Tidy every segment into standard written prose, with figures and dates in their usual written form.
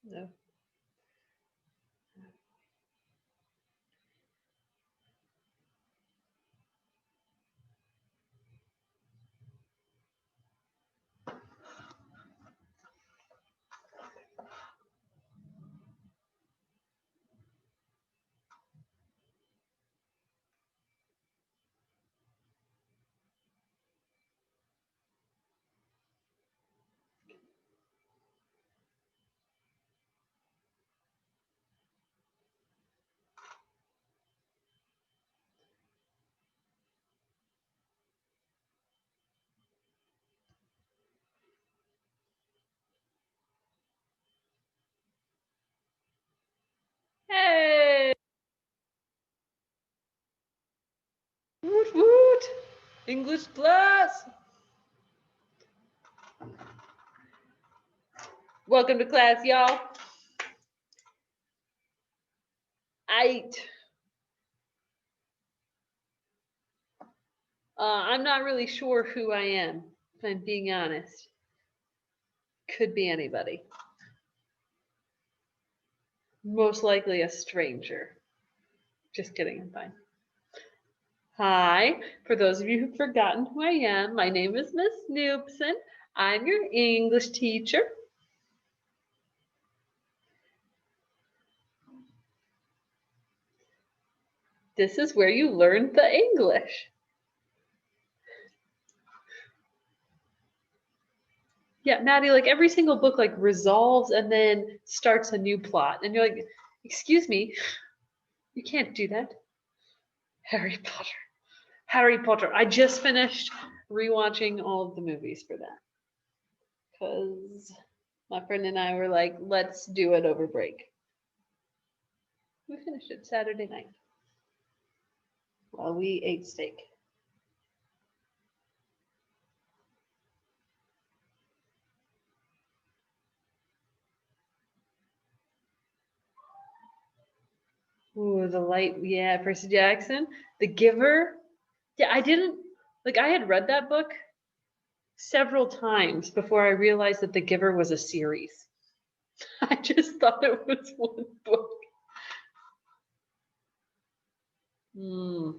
No. Hey! Woot woot! English class! Welcome to class, y'all. I'm not really sure who I am, if I'm being honest. Could be anybody. Most likely a stranger. Just kidding, I'm fine. Hi, for those of you who've forgotten who I am, my name is Miss Snoopson. I'm your English teacher. This is where you learn the English. Yeah, Maddie, like every single book like resolves and then starts a new plot. And you're like, excuse me, you can't do that. Harry Potter. Harry Potter. I just finished rewatching all of the movies for that. Because my friend and I were like, let's do it over break. We finished it Saturday night while we ate steak. Ooh, The Light. Yeah, Percy Jackson. The Giver. Yeah, I didn't, like, I had read that book several times before I realized that The Giver was a series. I just thought it was one book. Hmm.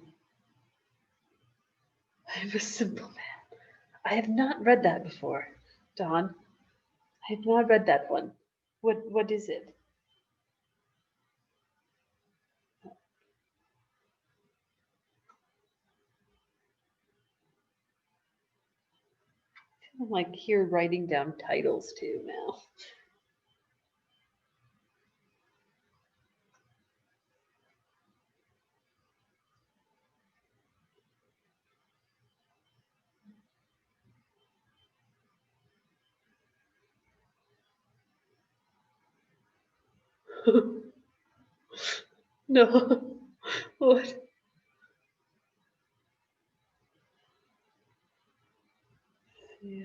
I'm a simple man. I have not read that before, Dawn. I have not read that one. What is it? I'm like here writing down titles too now. No. What? Yeah.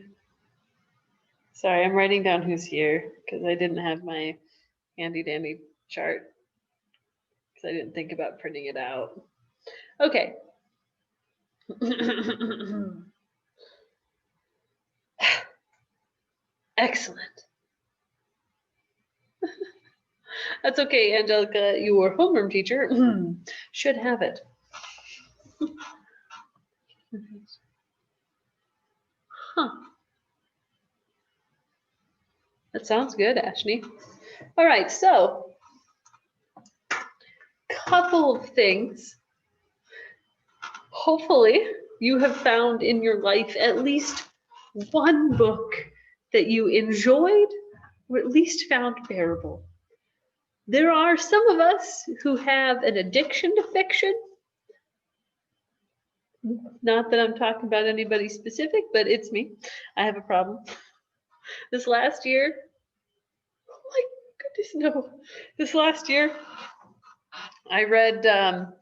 Sorry, I'm writing down who's here because I didn't have my handy dandy chart because I didn't think about printing it out. Okay. Excellent. That's okay, Angelica. Your homeroom teacher should have it. Huh. That sounds good, Ashley. All right, so couple of things. Hopefully, you have found in your life at least one book that you enjoyed or at least found bearable. There are some of us who have an addiction to fiction. Not that I'm talking about anybody specific, but it's me. I have a problem. This last year, oh my goodness, no. This last year, I read um,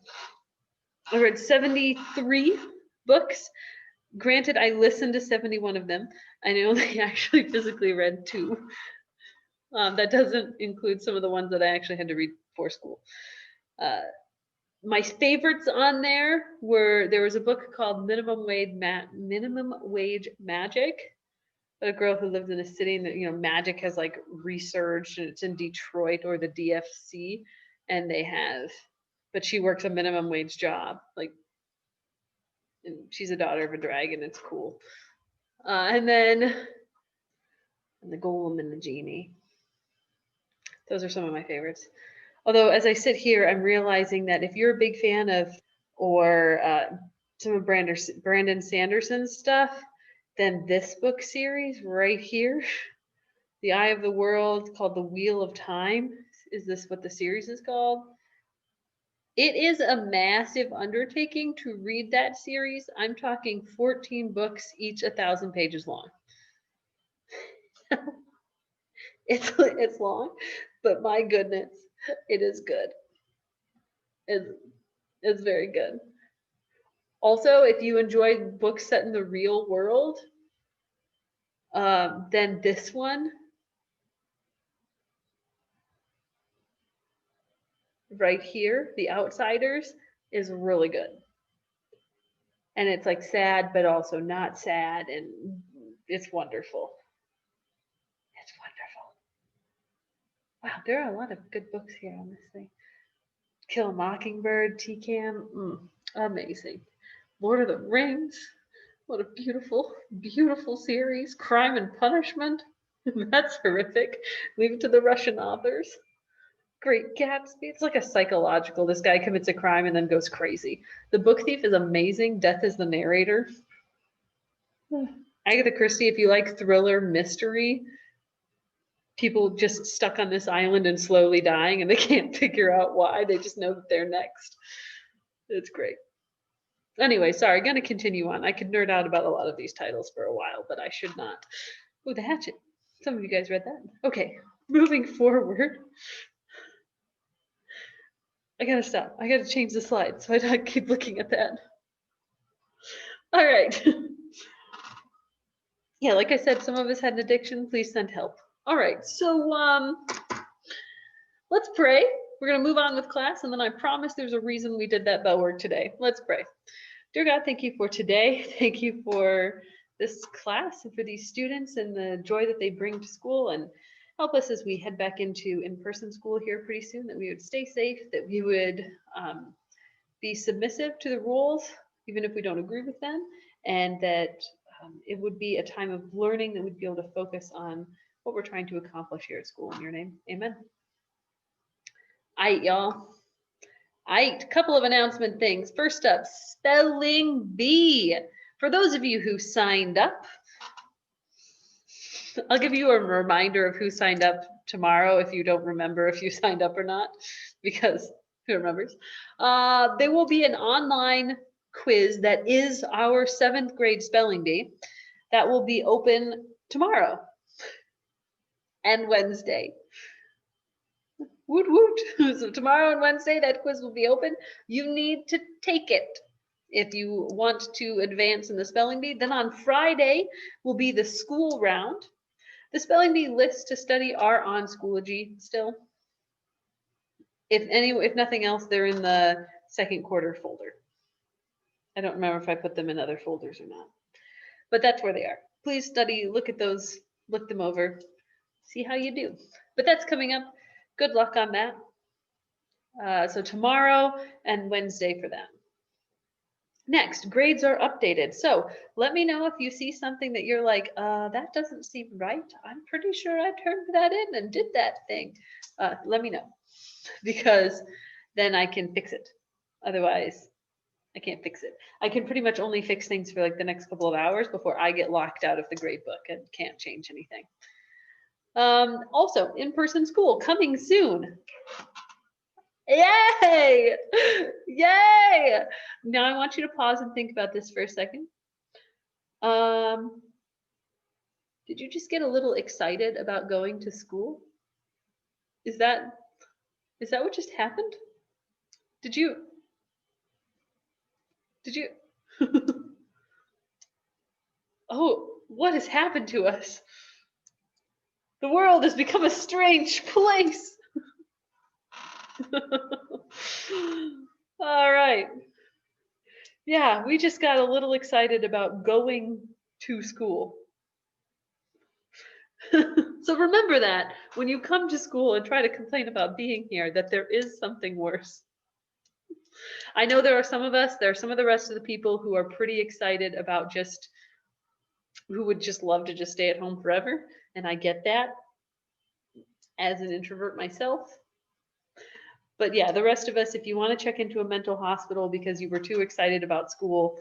I read 73 books. Granted, I listened to 71 of them. I only actually physically read two. That doesn't include some of the ones that I actually had to read for school. Uh, my favorites on there was a book called Minimum Wage Magic a girl who lives in a city and magic has like resurged and it's in Detroit or the DFC, and but she works a minimum wage job, like, and she's a daughter of a dragon. It's cool. And then the golem and the genie. Those are some of my favorites. Although, as I sit here, I'm realizing that if you're a big fan of or some of Brandon Sanderson's stuff, then this book series right here, The Eye of the World, called The Wheel of Time, is this what the series is called? It is a massive undertaking to read that series. I'm talking 14 books, each 1,000 pages long. It's long, but my goodness, it is good. It's very good. Also, if you enjoy books set in the real world, then this one right here, The Outsiders, is really good. And it's like sad, but also not sad, and it's wonderful. It's wonderful. Wow, there are a lot of good books here on this thing. Kill a Mockingbird, TCAM, amazing. Lord of the Rings, what a beautiful, beautiful series. Crime and Punishment, that's horrific. Leave it to the Russian authors. Great Gatsby, it's like a psychological. This guy commits a crime and then goes crazy. The Book Thief is amazing. Death is the narrator. Agatha Christie, if you like thriller mystery, people just stuck on this island and slowly dying and they can't figure out why. They just know that they're next. It's great. Anyway, sorry, gonna continue on. I could nerd out about a lot of these titles for a while, but I should not. Oh, The Hatchet. Some of you guys read that. Okay, moving forward. I gotta stop. I gotta change the slide so I don't keep looking at that. All right. Yeah, like I said, some of us had an addiction. Please send help. All right, so let's pray. We're gonna move on with class, and then I promise there's a reason we did that bell work today. Let's pray. Dear God, thank you for today. Thank you for this class and for these students and the joy that they bring to school, and help us as we head back into in-person school here pretty soon, that we would stay safe, that we would be submissive to the rules, even if we don't agree with them, and that it would be a time of learning that we'd be able to focus on what we're trying to accomplish here at school. In your name, amen. All right, y'all. All right, couple of announcement things. First up, spelling bee. For those of you who signed up, I'll give you a reminder of who signed up tomorrow if you don't remember if you signed up or not, because who remembers? There will be an online quiz that is our 7th grade spelling bee that will be open tomorrow and Wednesday. Woot woot. So tomorrow and Wednesday, that quiz will be open. You need to take it if you want to advance in the spelling bee. Then on Friday will be the school round. The spelling bee lists to study are on Schoology still. If nothing else, they're in the second quarter folder. I don't remember if I put them in other folders or not, but that's where they are. Please study, look at those, look them over, see how you do. But that's coming up. Good luck on that. So tomorrow and Wednesday for that. Next, grades are updated. So let me know if you see something that you're like, that doesn't seem right. I'm pretty sure I turned that in and did that thing. Let me know, because then I can fix it. Otherwise, I can't fix it. I can pretty much only fix things for like the next couple of hours before I get locked out of the grade book and can't change anything. Also, in-person school coming soon. Yay! Yay! Now I want you to pause and think about this for a second. Did you just get a little excited about going to school? Is that what just happened? Did you? Oh, what has happened to us? The world has become a strange place. All right. Yeah, we just got a little excited about going to school. So remember that when you come to school and try to complain about being here, that there is something worse. I know there are some of us, there are some of the rest of the people who are pretty excited about just, who would just love to just stay at home forever. And I get that as an introvert myself. But yeah, the rest of us, if you want to check into a mental hospital because you were too excited about school,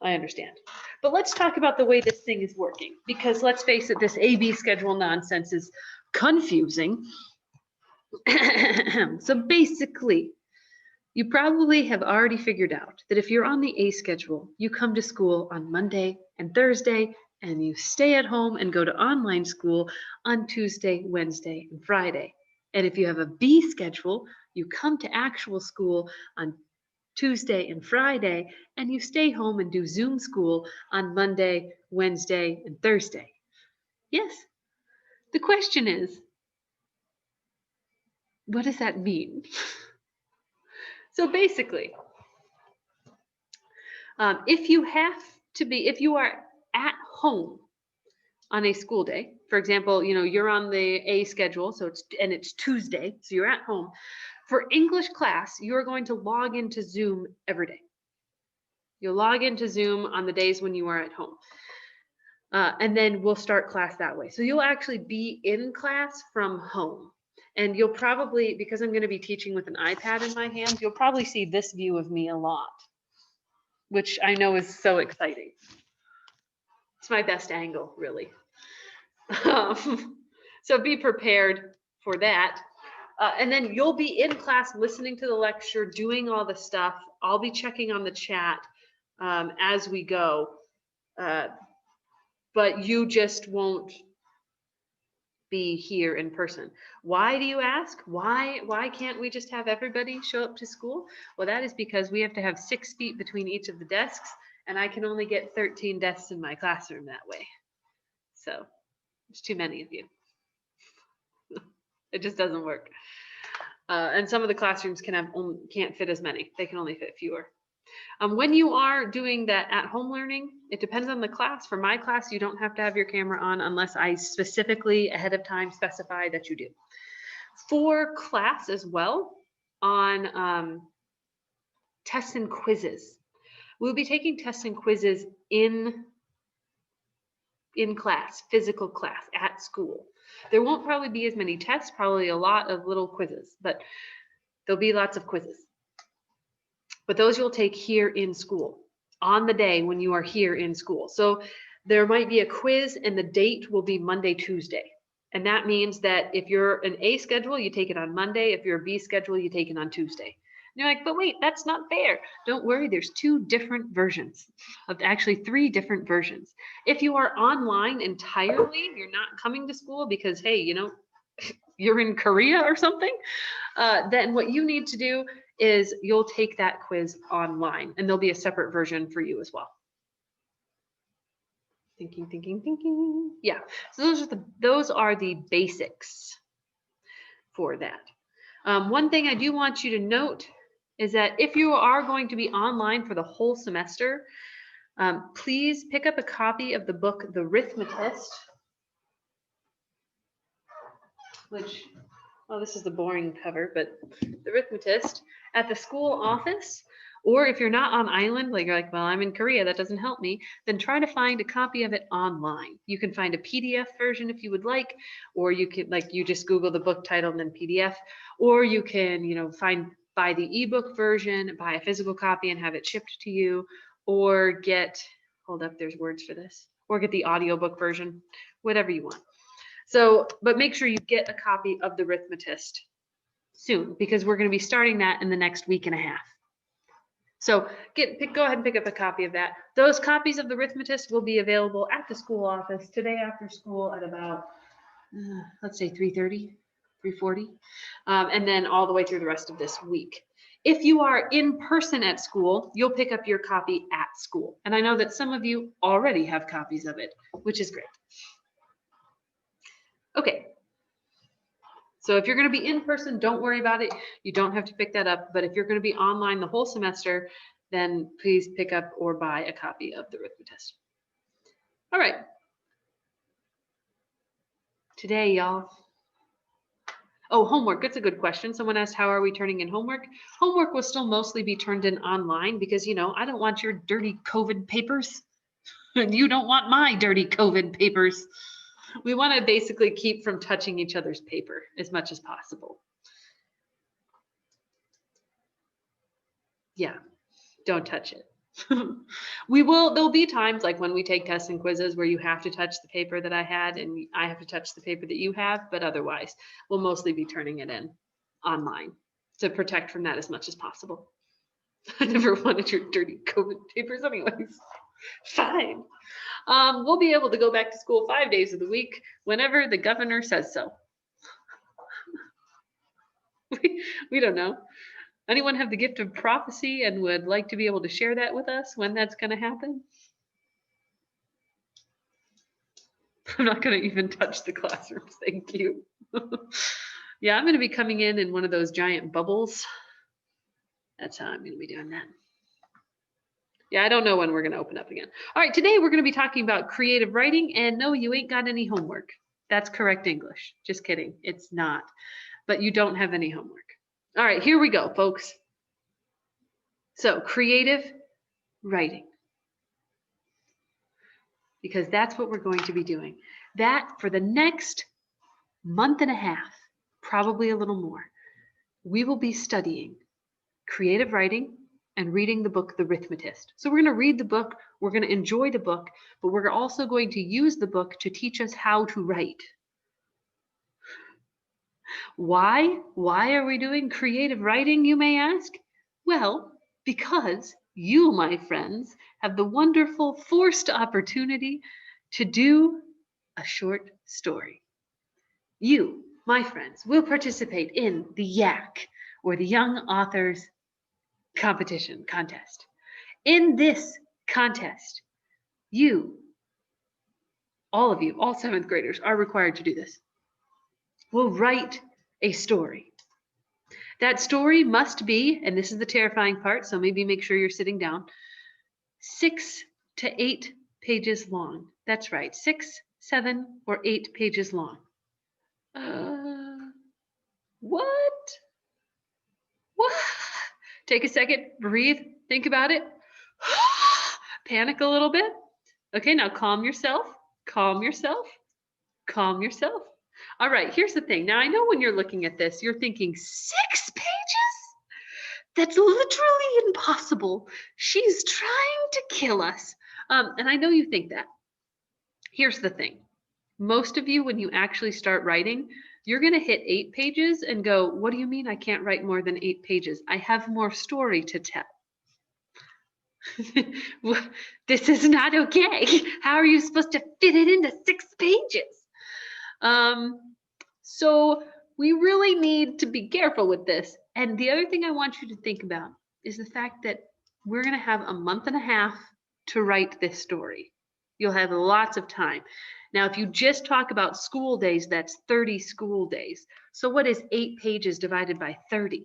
I understand. But let's talk about the way this thing is working, because let's face it, this AB schedule nonsense is confusing. So basically, you probably have already figured out that if you're on the A schedule, you come to school on Monday and Thursday, and you stay at home and go to online school on Tuesday, Wednesday, and Friday. And if you have a B schedule, you come to actual school on Tuesday and Friday, and you stay home and do Zoom school on Monday, Wednesday, and Thursday. Yes? The question is, what does that mean? So basically, if you are at home on a school day, for example, you're on the A schedule, so it's Tuesday, so you're at home. For English class, you're going to log into Zoom every day. You'll log into Zoom on the days when you are at home. And then we'll start class that way. So you'll actually be in class from home. And you'll probably, because I'm going to be teaching with an iPad in my hand, you'll probably see this view of me a lot, which I know is so exciting. It's my best angle, really. So be prepared for that. And then you'll be in class listening to the lecture, doing all the stuff. I'll be checking on the chat as we go. But you just won't be here in person. Why do you ask? Why can't we just have everybody show up to school? Well, that is because we have to have 6 feet between each of the desks, and I can only get 13 desks in my classroom that way. So there's too many of you. It just doesn't work. And some of the classrooms can't fit as many. They can only fit fewer. When you are doing that at-home learning, it depends on the class. For my class, you don't have to have your camera on unless I specifically ahead of time specify that you do. For class as well, on tests and quizzes, we'll be taking tests and quizzes in class, physical class, at school. There won't probably be as many tests, probably a lot of little quizzes, but there'll be lots of quizzes. But those you'll take here in school on the day when you are here in school. So there might be a quiz and the date will be Monday, Tuesday. And that means that if you're an A schedule, you take it on Monday. If you're a B schedule, you take it on Tuesday. And you're like, but wait, that's not fair. Don't worry, there's 2 different versions, actually 3 different versions. If you are online entirely, you're not coming to school because, hey, you're in Korea or something, then what you need to do is you'll take that quiz online, and there'll be a separate version for you as well. Thinking. Yeah, so those are the basics for that. One thing I do want you to note is that if you are going to be online for the whole semester, please pick up a copy of the book, The Arithmetist, which, oh, this is the boring cover, but The Arithmetist, at the school office. Or if you're not on island, like you're like, well, I'm in Korea, that doesn't help me, then try to find a copy of it online. You can find a PDF version if you would like, or you can, you just Google the book title and then PDF, or you can, buy the ebook version, buy a physical copy and have it shipped to you, or get, hold up, there's words for this, or get the audiobook version, whatever you want. So, but make sure you get a copy of The Arithmetist soon, because we're going to be starting that in the next week and a half. So go ahead and pick up a copy of that. Those copies of The Arithmetist will be available at the school office today after school at about, let's say 3:30, 3:40, and then all the way through the rest of this week. If you are in person at school, you'll pick up your copy at school. And I know that some of you already have copies of it, which is great. Okay. So if you're going to be in person, don't worry about it. You don't have to pick that up. But if you're going to be online the whole semester, then please pick up or buy a copy of The Arithmetist. All right. today, y'all. Oh, homework. That's a good question. Someone asked, how are we turning in homework? Homework will still mostly be turned in online because, you know, I don't want your dirty COVID papers. And you don't want my dirty COVID papers. We want to basically keep from touching each other's paper as much as possible. Yeah, don't touch it. There'll be times like when we take tests and quizzes where you have to touch the paper that I had and I have to touch the paper that you have, but otherwise we'll mostly be turning it in online to protect from that as much as possible. I never wanted your dirty COVID papers anyways. Fine. We'll be able to go back to school 5 days of the week whenever the governor says so. We don't know. Anyone have the gift of prophecy and would like to be able to share that with us when that's going to happen? I'm not going to even touch the classrooms. Thank you. Yeah, I'm going to be coming in one of those giant bubbles. That's how I'm going to be doing that. Yeah, I don't know when we're going to open up again. All right, today we're going to be talking about creative writing, and no, you ain't got any homework. That's correct English. Just kidding. It's not. But you don't have any homework. All right, here we go, folks. So, creative writing. Because that's what we're going to be doing. That for the next month and a half, probably a little more, we will be studying creative writing and reading the book, The Rhythmatist. So we're going to read the book, we're going to enjoy the book, but we're also going to use the book to teach us how to write. Why? Why are we doing creative writing, you may ask? Well, because you, my friends, have the wonderful forced opportunity to do a short story. You, my friends, will participate in the YAC, or the Young Authors Contest. In this contest, you, all of you, all 7th graders are required to do this. Will write a story. That story must be, and this is the terrifying part, so maybe make sure you're sitting down, 6 to 8 pages long. That's right, 6, 7, or 8 pages long. What? Take a second, breathe, think about it. Panic a little bit. Okay, now calm yourself, calm yourself, calm yourself. All right, here's the thing. Now, I know when you're looking at this, you're thinking 6 pages? That's literally impossible. She's trying to kill us. And I know you think that. Here's the thing. Most of you, when you actually start writing, you're going to hit 8 pages and go, what do you mean I can't write more than 8 pages? I have more story to tell. This is not okay. How are you supposed to fit it into 6 pages? So we really need to be careful with this. And the other thing I want you to think about is the fact that we're going to have a month and a half to write this story. You'll have lots of time. Now, if you just talk about school days, that's 30 school days. So what is 8 pages divided by 30?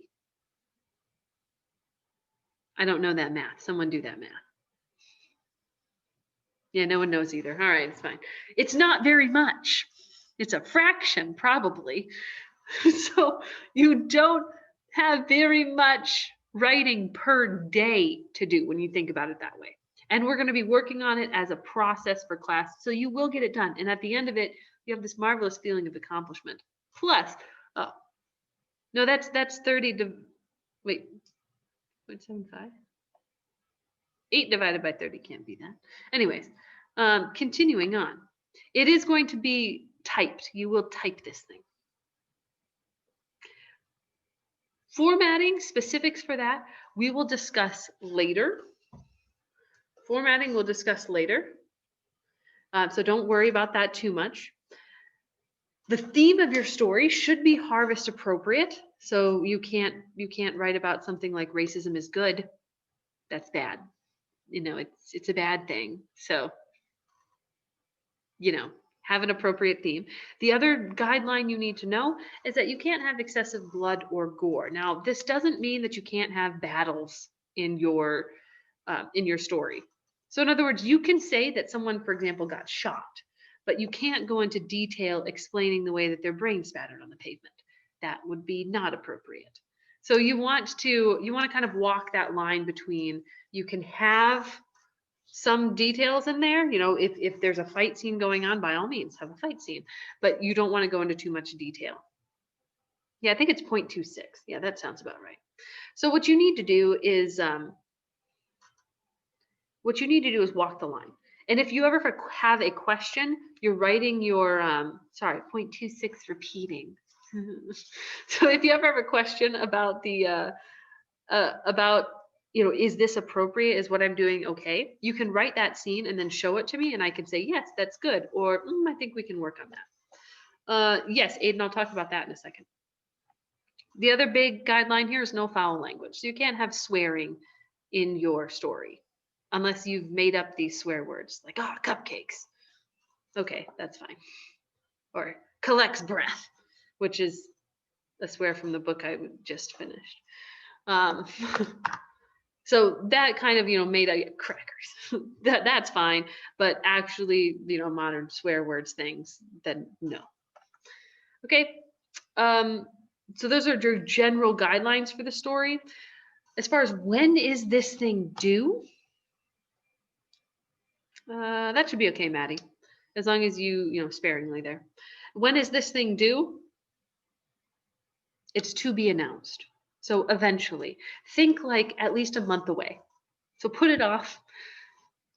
I don't know that math. Someone do that math. Yeah, no one knows either. All right, it's fine. It's not very much. It's a fraction, probably. So you don't have very much writing per day to do when you think about it that way. And we're going to be working on it as a process for class. So you will get it done. And at the end of it, you have this marvelous feeling of accomplishment. Plus, oh, no, that's 30 to, wait, 0.75? 8 divided by 30 can't be that. Anyways, continuing on. It is going to be typed. You will type this thing. Formatting, specifics for that, we will discuss later. Formatting we'll discuss later. So don't worry about that too much. The theme of your story should be harvest appropriate. So you can't write about something like racism is good. That's bad. You know, it's a bad thing. So, you know, have an appropriate theme. The other guideline you need to know is that you can't have excessive blood or gore. Now, this doesn't mean that you can't have battles in your story. So in other words, you can say that someone, for example, got shot, but you can't go into detail explaining the way that their brain spattered on the pavement. That would be not appropriate. So you want to kind of walk that line between, you can have some details in there, if there's a fight scene going on, by all means have a fight scene, but you don't want to go into too much detail. Yeah, I think it's 0.26. Yeah, that sounds about right. So what you need to do is walk the line. And if you ever have a question, you're writing your 0.26 repeating. So if you ever have a question about the is this appropriate? Is what I'm doing okay? You can write that scene and then show it to me, and I can say, yes, that's good, or I think we can work on that. Yes, Aiden, I'll talk about that in a second. The other big guideline here is no foul language. So you can't have swearing in your story unless you've made up these swear words, like, cupcakes. Okay, that's fine. Or collects breath, which is a swear from the book I just finished. So that kind of, made up crackers. That's fine, but actually, modern swear words things, then no. Okay. So those are your general guidelines for the story. As far as when is this thing due? That should be okay, Maddie, as long as you sparingly there. When is this thing due? It's to be announced. So eventually, think like at least a month away. So put it off.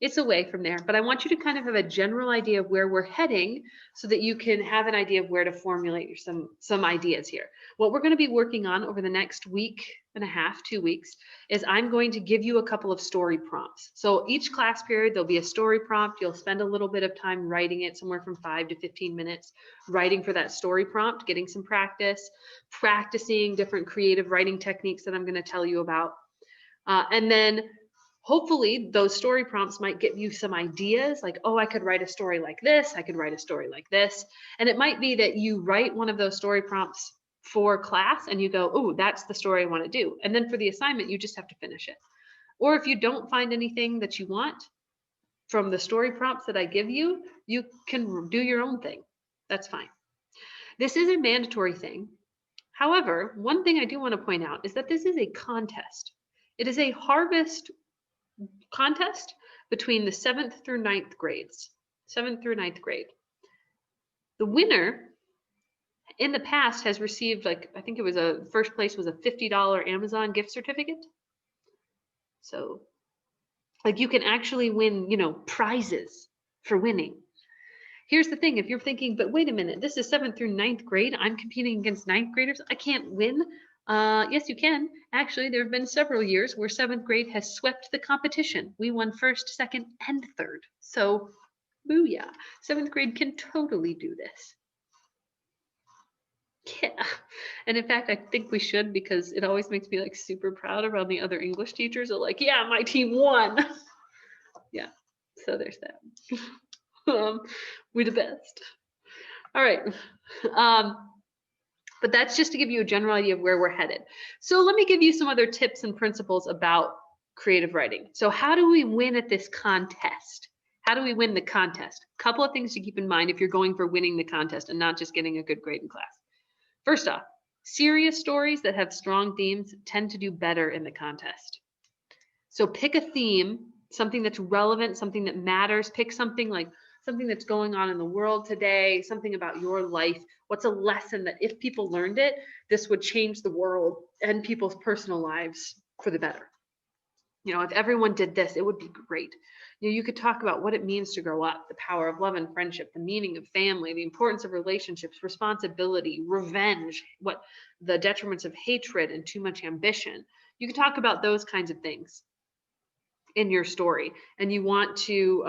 It's away from there, but I want you to kind of have a general idea of where we're heading so that you can have an idea of where to formulate some ideas here. What we're going to be working on over the next week and a half, 2 weeks, is I'm going to give you a couple of story prompts. So each class period, there'll be a story prompt. You'll spend a little bit of time writing it, somewhere from 5 to 15 minutes, writing for that story prompt, getting some practice, practicing different creative writing techniques that I'm going to tell you about. And then hopefully those story prompts might give you some ideas, like, oh, I could write a story like this, I could write a story like this. And it might be that you write one of those story prompts for class and you go, oh, that's the story I want to do. And then for the assignment, you just have to finish it. Or if you don't find anything that you want from the story prompts that I give you, you can do your own thing. That's fine. This is a mandatory thing. However, one thing I do want to point out is that this is a contest. It is a harvest contest between the 7th through 9th grades, 7th through 9th grade. The winner in the past has received, I think it was first place was a $50 Amazon gift certificate. So you can actually win, prizes for winning. Here's the thing, if you're thinking, but wait a minute, this is 7th through 9th grade, I'm competing against 9th graders, I can't win. Yes, you can. Actually, there have been several years where 7th grade has swept the competition. We won 1st, 2nd, and 3rd. So, booyah. 7th grade can totally do this. Yeah. And in fact, I think we should, because it always makes me super proud around the other English teachers are like, yeah, my team won. Yeah. So there's that. We're the best. All right. But that's just to give you a general idea of where we're headed. So let me give you some other tips and principles about creative writing. So how do we win at this contest? How do we win the contest? A couple of things to keep in mind if you're going for winning the contest and not just getting a good grade in class. First off, serious stories that have strong themes tend to do better in the contest. So pick a theme, something that's relevant, something that matters. Pick something like something that's going on in the world today, something about your life. What's a lesson that if people learned it, this would change the world and people's personal lives for the better? If everyone did this, it would be great. You could talk about what it means to grow up, the power of love and friendship, the meaning of family, the importance of relationships, responsibility, revenge, what the detriments of hatred and too much ambition. You could talk about those kinds of things in your story, and you want to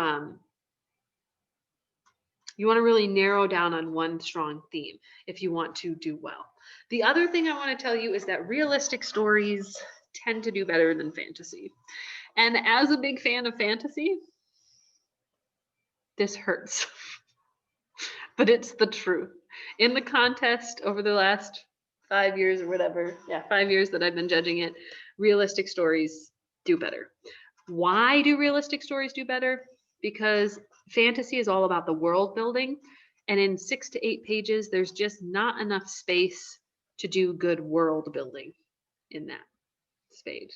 really narrow down on one strong theme if you want to do well. The other thing I want to tell you is that realistic stories tend to do better than fantasy. And as a big fan of fantasy, this hurts, but it's the truth. In the contest over the last 5 years or whatever, 5 years that I've been judging it, realistic stories do better. Why do realistic stories do better? Because Fantasy is all about the world building. And in 6 to 8 pages, there's just not enough space to do good world building in that stage.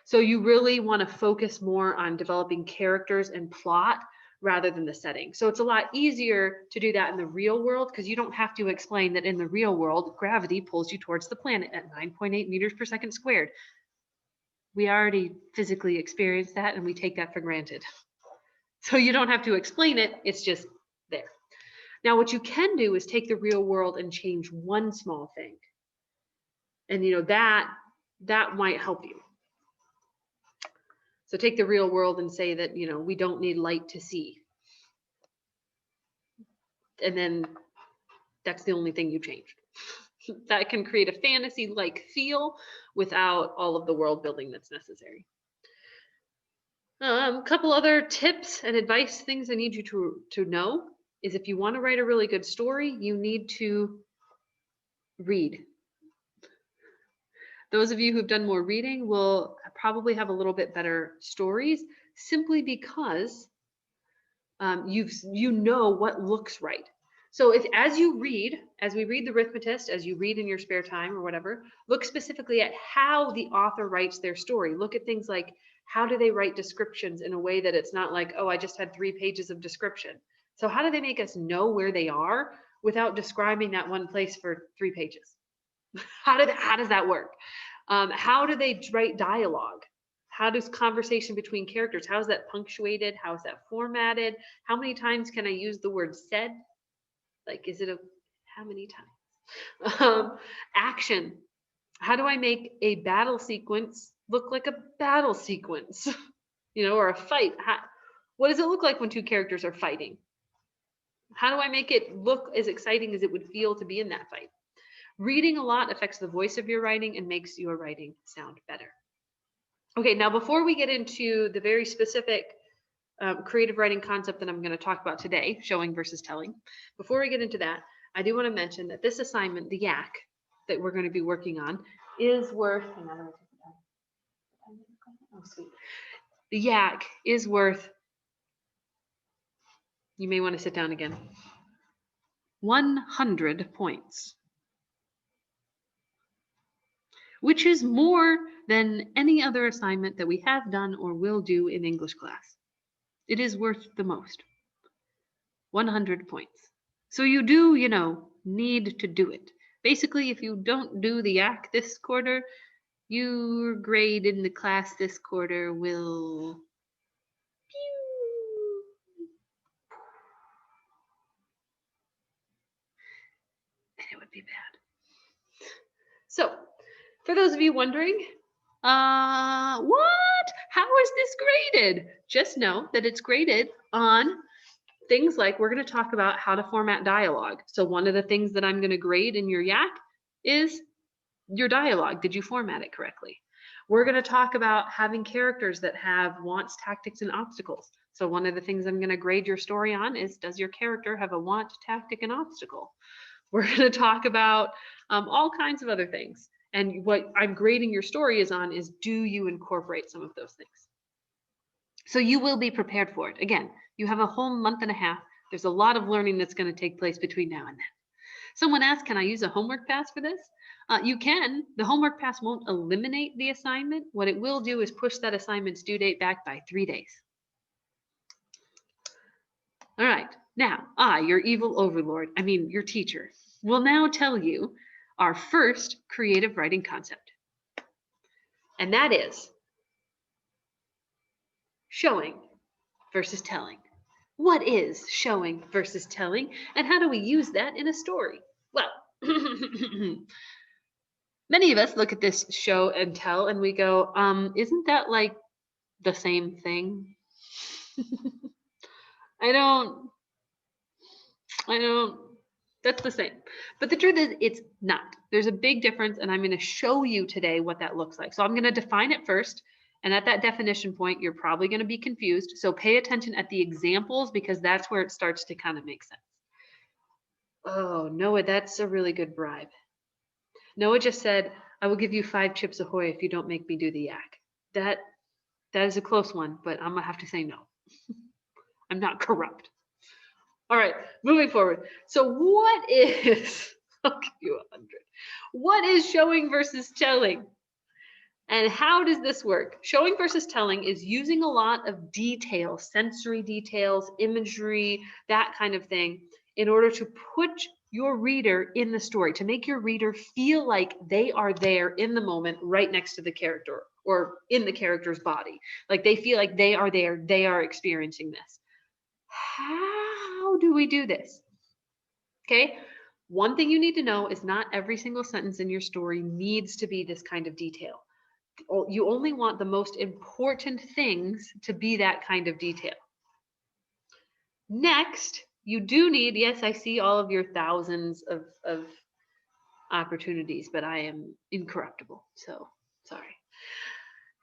So you really want to focus more on developing characters and plot rather than the setting. So it's a lot easier to do that in the real world because you don't have to explain that in the real world, gravity pulls you towards the planet at 9.8 meters per second squared. We already physically experienced that and we take that for granted. So you don't have to explain it, it's just there. Now, what you can do is take the real world and change one small thing. And that might help you. So take the real world and say that, we don't need light to see. And then that's the only thing you changed. That can create a fantasy-like feel without all of the world building that's necessary. A couple other tips and advice things I need you to know is if you want to write a really good story, you need to read. Those of you who've done more reading will probably have a little bit better stories simply because you know what looks right. So as we read the Arithmetist, as you read in your spare time or whatever, look specifically at how the author writes their story. Look at things like, how do they write descriptions in a way that it's not like, oh, I just had 3 pages of description. So how do they make us know where they are without describing that one place for 3 pages? How does that work? How do they write dialogue? How does conversation between characters, how is that punctuated? How is that formatted? How many times can I use the word said? Like, how many times? Action. How do I make a battle sequence look like a battle sequence? Or a fight. What does it look like when 2 characters are fighting? How do I make it look as exciting as it would feel to be in that fight? Reading a lot affects the voice of your writing and makes your writing sound better. Okay, now before we get into the very specific creative writing concept that I'm going to talk about today, showing versus telling, before we get into that, I do want to mention that this assignment, the YAC, that we're going to be working on, is worth, the YAC is worth, you may want to sit down again, 100 points. Which is more than any other assignment that we have done or will do in English class. It is worth the most. 100 points. So you do, need to do it. Basically, if you don't do the YAC this quarter, your grade in the class this quarter will... and it would be bad. So, for those of you wondering, what? How is this graded? Just know that it's graded on things like, we're going to talk about how to format dialogue. So one of the things that I'm going to grade in your YAC is your dialogue. Did you format it correctly? We're going to talk about having characters that have wants, tactics, and obstacles. So one of the things I'm going to grade your story on is, does your character have a want, tactic, and obstacle? We're going to talk about all kinds of other things. And what I'm grading your story is do you incorporate some of those things? So you will be prepared for it. Again, you have a whole month and a half. There's a lot of learning that's going to take place between now and then. Someone asked, can I use a homework pass for this? You can. The homework pass won't eliminate the assignment. What it will do is push that assignment's due date back by 3 days. All right. Now, your evil overlord, your teacher, will now tell you our first creative writing concept. And that is showing versus telling. What is showing versus telling, and how do we use that in a story? Well, many of us look at this show and tell and we go, isn't that like the same thing? I don't, that's the same. But the truth is, it's not. There's a big difference, and I'm going to show you today what that looks like. So I'm going to define it first. And at that definition point, you're probably going to be confused. So pay attention at the examples because that's where it starts to kind of make sense. Oh, Noah, that's a really good bribe. Noah just said, I will give you 5 Chips Ahoy if you don't make me do the YAC. That is a close one, but I'm going to have to say no. I'm not corrupt. All right, moving forward. So what is, I'll give you 100. What is showing versus telling? And how does this work? Showing versus telling is using a lot of details, sensory details, imagery, that kind of thing, in order to put your reader in the story, to make your reader feel like they are there in the moment right next to the character or in the character's body. Like they feel like they are there, they are experiencing this. How do we do this? Okay. One thing you need to know is not every single sentence in your story needs to be this kind of detail. You only want the most important things to be that kind of detail. Next, you do need, yes, I see all of your thousands of opportunities, but I am incorruptible. So sorry.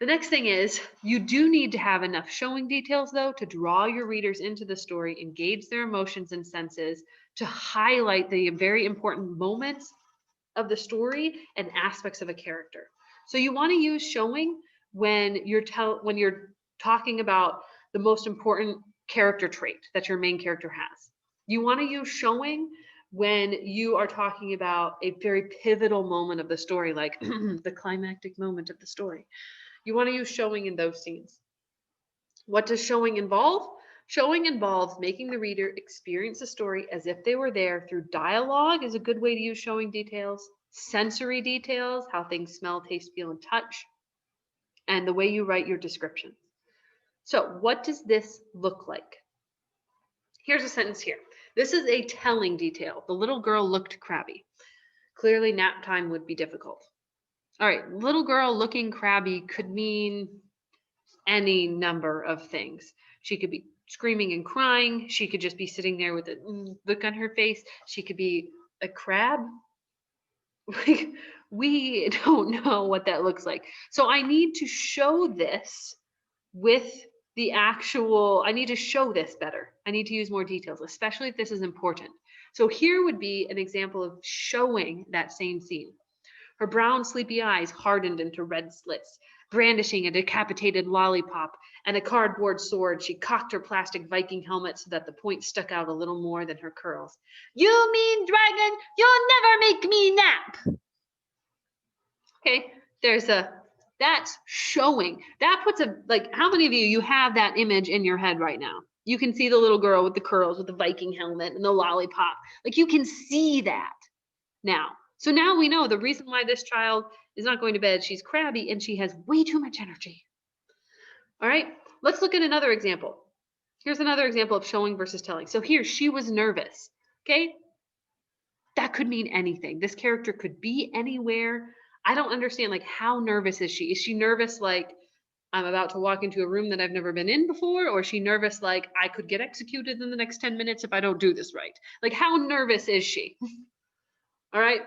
The next thing is you do need to have enough showing details, though, to draw your readers into the story, engage their emotions and senses, to highlight the very important moments of the story and aspects of a character. So you want to use showing when you're talking about the most important character trait that your main character has. You want to use showing when you are talking about a very pivotal moment of the story, like the climactic moment of the story. You want to use showing in those scenes. What does showing involve? Showing involves making the reader experience the story as if they were there through dialogue is a good way to use showing details, sensory details, how things smell, taste, feel, and touch, and the way you write your description. So what does this look like? Here's a sentence here. This is a telling detail. The little girl looked crabby. Clearly nap time would be difficult. All right, little girl looking crabby could mean any number of things. She could be screaming and crying. She could just be sitting there with a look on her face. She could be a crab. Like, we don't know what that looks like. So I need to show this with the actual, I need to show this better. I need to use more details, especially if this is important. So here would be an example of showing that same scene. Her brown, sleepy eyes hardened into red slits. Brandishing a decapitated lollipop and a cardboard sword, she cocked her plastic Viking helmet so that the point stuck out a little more than her curls. You mean dragon, you'll never make me nap. Okay, that's showing. That puts like, how many of you have that image in your head right now? You can see the little girl with the curls, with the Viking helmet and the lollipop. Like, you can see that now. So now we know the reason why this child is not going to bed. She's crabby and she has way too much energy. All right, let's look at another example. Here's another example of showing versus telling. So here, she was nervous. Okay, that could mean anything. This character could be anywhere. I don't understand, like, how nervous is she? Is she nervous like I'm about to walk into a room that I've never been in before? Or is she nervous like I could get executed in the next 10 minutes if I don't do this right? Like, how nervous is she? All right.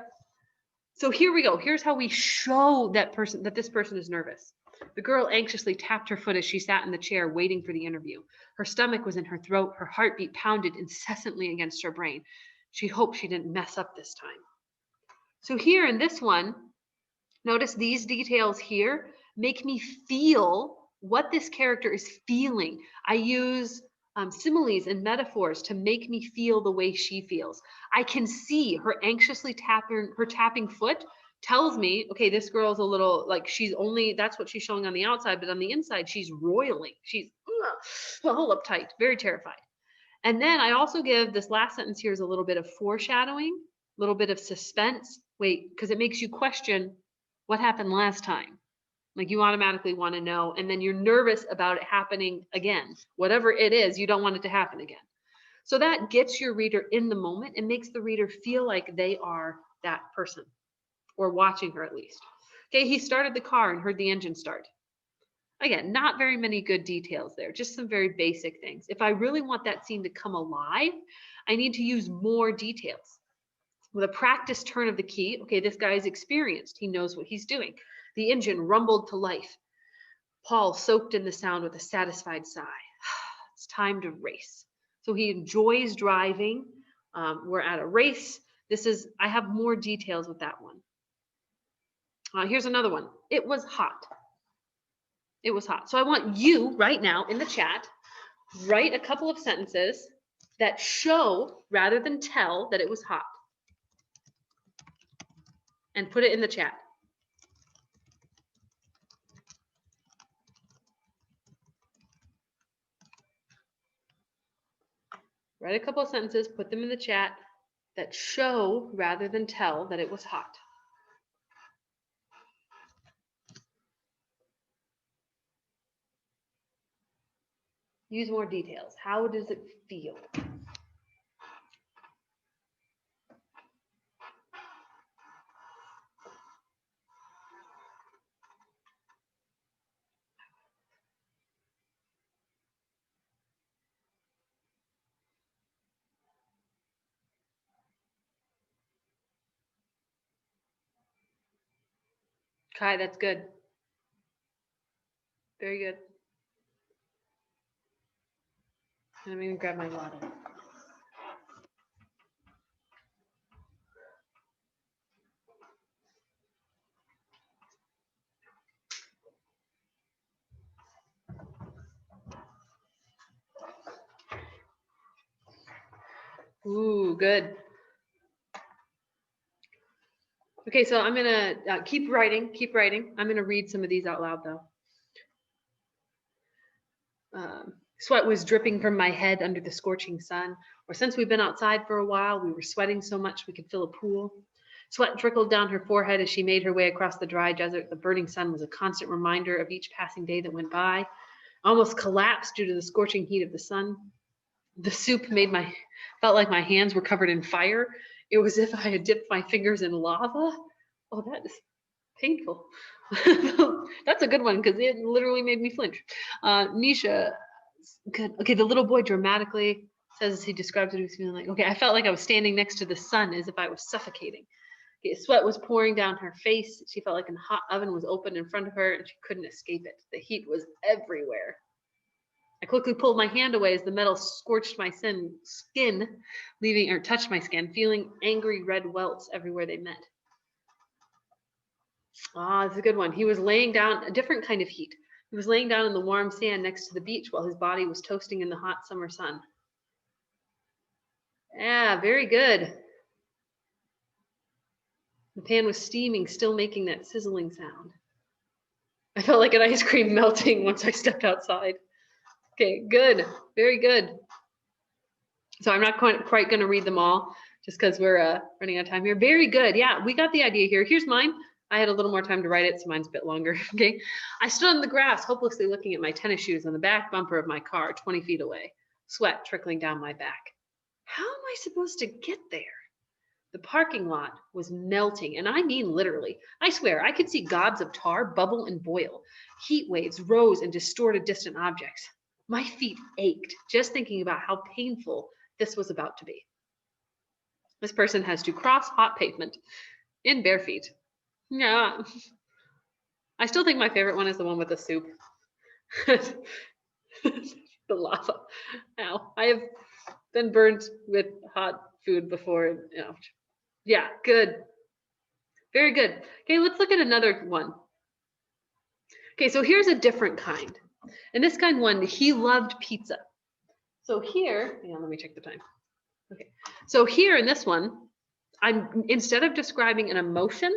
So here we go. Here's how we show that this person is nervous. The girl anxiously tapped her foot as she sat in the chair waiting for the interview. Her stomach was in her throat. Her heartbeat pounded incessantly against her brain. She hoped she didn't mess up this time. So here in this one, notice these details here make me feel what this character is feeling. I use similes and metaphors to make me feel the way she feels. I can see her anxiously tapping foot tells me, okay, this girl's a little, like, that's what she's showing on the outside, but on the inside, she's roiling. She's all uptight, very terrified. And then I also give this last sentence here is a little bit of foreshadowing, a little bit of suspense. Wait, because it makes you question what happened last time. Like, you automatically want to know, and then you're nervous about it happening again. Whatever it is, you don't want it to happen again. So that gets your reader in the moment and makes the reader feel like they are that person, or watching her at least. Okay, he started the car and heard the engine start. Again, not very many good details there, just some very basic things. If I really want that scene to come alive, I need to use more details. With a practiced turn of the key, okay, this guy is experienced. He knows what he's doing. The engine rumbled to life. Paul soaked in the sound with a satisfied sigh. It's time to race. So he enjoys driving. We're at a race. I have more details with that one. Here's another one. It was hot. It was hot. So I want you right now in the chat, write a couple of sentences that show rather than tell that it was hot. And put it in the chat. Write a couple of sentences, put them in the chat that show rather than tell that it was hot. Use more details. How does it feel? Kai, that's good. Very good. And I'm going to grab my water. Ooh, good. Okay, so I'm going to keep writing. I'm going to read some of these out loud, though. Sweat was dripping from my head under the scorching sun, or since we've been outside for a while, we were sweating so much we could fill a pool. Sweat trickled down her forehead as she made her way across the dry desert. The burning sun was a constant reminder of each passing day that went by. I almost collapsed due to the scorching heat of the sun. The soup felt like my hands were covered in fire. It was as if I had dipped my fingers in lava. Oh, that is painful. That's a good one because it literally made me flinch. Nisha, good. Okay, the little boy dramatically says as he describes what he was feeling like. Okay, I felt like I was standing next to the sun as if I was suffocating. Okay, sweat was pouring down her face. She felt like a hot oven was open in front of her and she couldn't escape it. The heat was everywhere. I quickly pulled my hand away as the metal scorched my skin, touched my skin, feeling angry red welts everywhere they met. Ah, that's a good one. He was laying down a different kind of heat. He was laying down in the warm sand next to the beach while his body was toasting in the hot summer sun. Yeah, very good. The pan was steaming, still making that sizzling sound. I felt like an ice cream melting once I stepped outside. Okay, good. Very good. So I'm not quite going to read them all just because we're running out of time here. Very good. Yeah, we got the idea here. Here's mine. I had a little more time to write it, so mine's a bit longer. Okay. I stood on the grass, hopelessly looking at my tennis shoes on the back bumper of my car, 20 feet away, sweat trickling down my back. How am I supposed to get there? The parking lot was melting, and I mean literally. I swear, I could see gobs of tar bubble and boil. Heat waves rose and distorted distant objects. My feet ached just thinking about how painful this was about to be. This person has to cross hot pavement in bare feet. Yeah. I still think my favorite one is the one with the soup. The lava. Ow. I have been burnt with hot food before. Ouch. Yeah, good. Very good. Okay, let's look at another one. Okay, so here's a different kind. And this kind one, he loved pizza. So here, hang on, let me check the time. Okay, so here in this one, instead of describing an emotion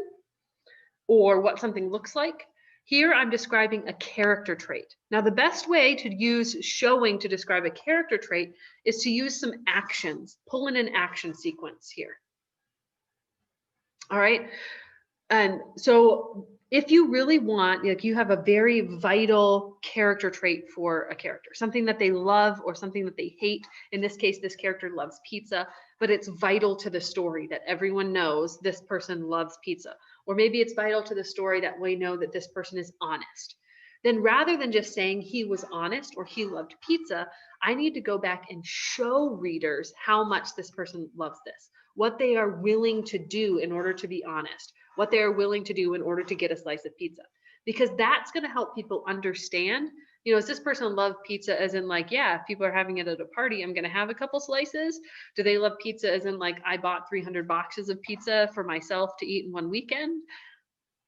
or what something looks like, here I'm describing a character trait. Now, the best way to use showing to describe a character trait is to use some actions. Pull in an action sequence here. All right. And so if you really want, like you have a very vital character trait for a character, something that they love or something that they hate. In this case, this character loves pizza, but it's vital to the story that everyone knows this person loves pizza. Or maybe it's vital to the story that we know that this person is honest. Then rather than just saying he was honest or he loved pizza, I need to go back and show readers how much this person loves this, what they are willing to do in order to be honest, what they are willing to do in order to get a slice of pizza. Because that's going to help people understand, you know, does this person love pizza as in like, yeah, if people are having it at a party, I'm going to have a couple slices? Do they love pizza as in like, I bought 300 boxes of pizza for myself to eat in one weekend?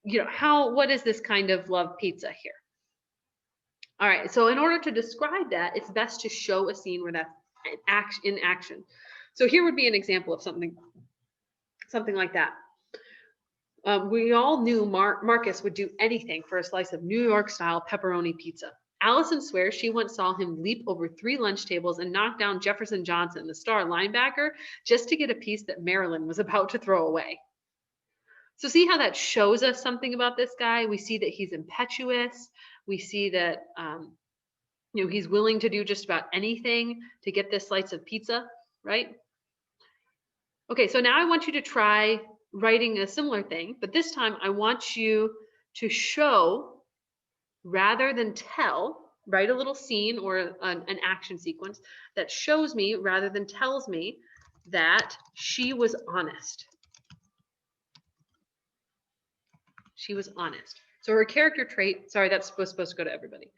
You know, what is this kind of love pizza here? All right, so in order to describe that, it's best to show a scene where that's in action. So here would be an example of something like that. We all knew Marcus would do anything for a slice of New York style pepperoni pizza. Allison swears she once saw him leap over 3 lunch tables and knock down Jefferson Johnson, the star linebacker, just to get a piece that Marilyn was about to throw away. So see how that shows us something about this guy? We see that he's impetuous. We see that he's willing to do just about anything to get this slice of pizza, right? Okay, so now I want you to try writing a similar thing, but this time I want you to show rather than tell. Write a little scene or an action sequence that shows me rather than tells me that she was honest. She was honest. So her character trait, sorry, that's supposed to go to everybody.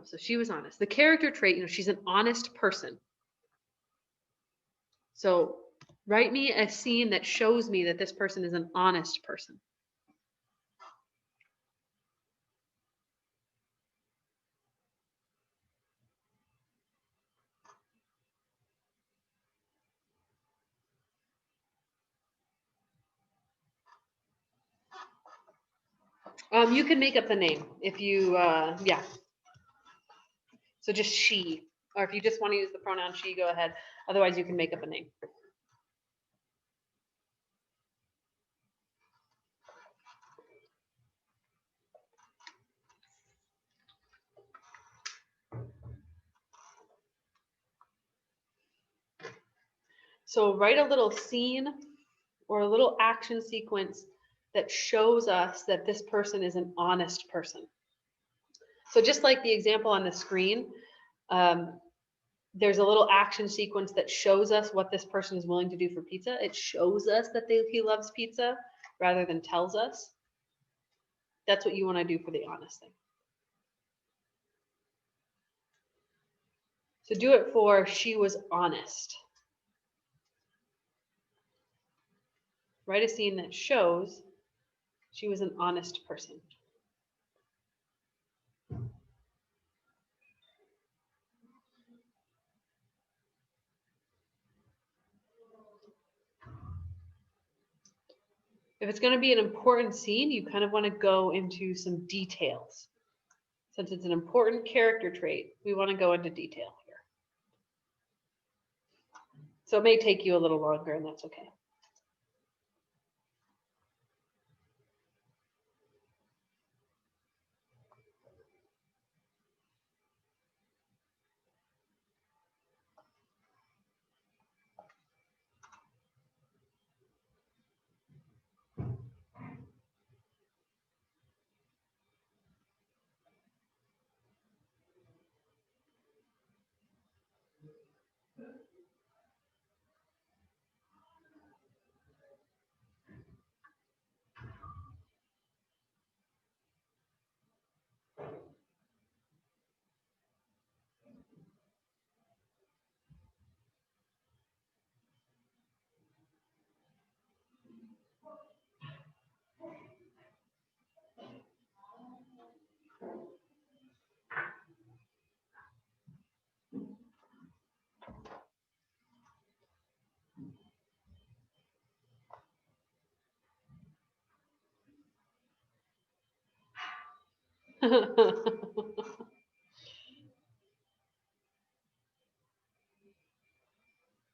So she was honest. The character trait, she's an honest person. So write me a scene that shows me that this person is an honest person. You can make up the name if you, yeah. So just she, or if you just want to use the pronoun she, go ahead. Otherwise, you can make up a name. So write a little scene or a little action sequence that shows us that this person is an honest person. So just like the example on the screen, there's a little action sequence that shows us what this person is willing to do for pizza. It shows us that he loves pizza rather than tells us. That's what you want to do for the honest thing. So do it for she was honest. Write a scene that shows she was an honest person. If it's going to be an important scene, you kind of want to go into some details. Since it's an important character trait, we want to go into detail here. So it may take you a little longer, and that's okay.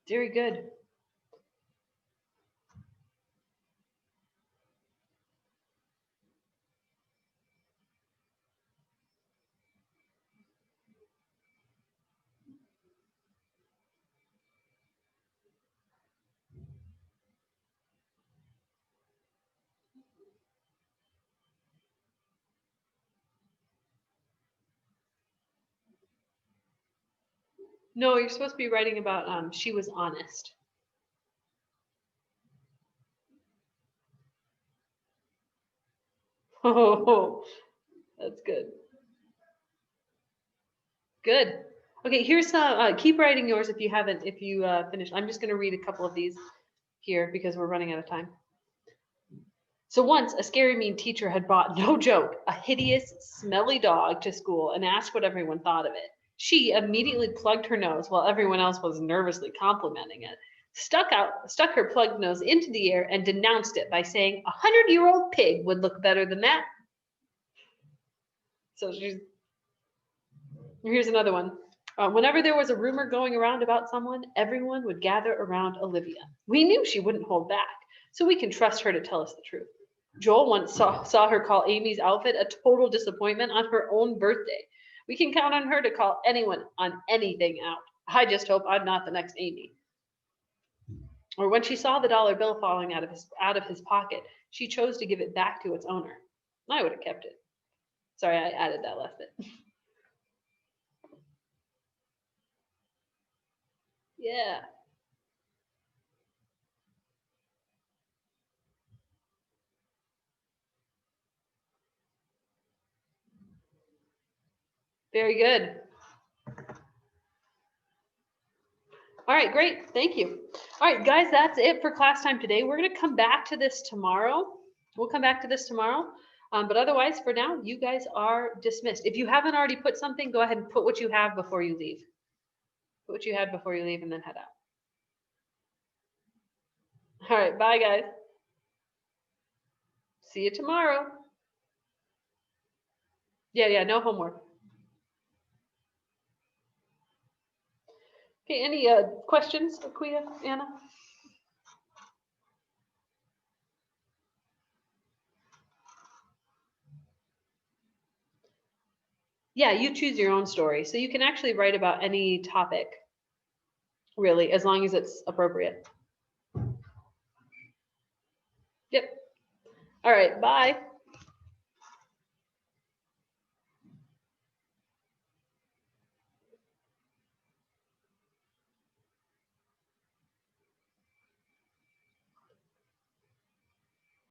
Very good. No, you're supposed to be writing about she was honest. Oh, that's good. Good. Okay, here's some, keep writing yours if you finished. I'm just going to read a couple of these here because we're running out of time. So once a scary mean teacher had brought, no joke, a hideous, smelly dog to school and asked what everyone thought of it. She immediately plugged her nose while everyone else was nervously complimenting it, stuck her plugged nose into the air, and denounced it by saying, "A 100-year-old pig would look better than that." So here's another one. Whenever there was a rumor going around about someone, everyone would gather around Olivia. We knew she wouldn't hold back, so we can trust her to tell us the truth. Joel once saw her call Amy's outfit a total disappointment on her own birthday. We can count on her to call anyone on anything out. I just hope I'm not the next Amy. Or when she saw the dollar bill falling out of his pocket, she chose to give it back to its owner. I would have kept it. Sorry, I added that last bit. Yeah. Very good. All right, great. Thank you. All right, guys, that's it for class time today. We're going to come back to this tomorrow. We'll come back to this tomorrow. But otherwise, for now, you guys are dismissed. If you haven't already put something, go ahead and put what you have before you leave. Put what you had before you leave and then head out. All right, bye, guys. See you tomorrow. Yeah, no homework. Okay, any questions, Aquia, Anna? Yeah, you choose your own story. So you can actually write about any topic, really, as long as it's appropriate. Yep. All right, bye.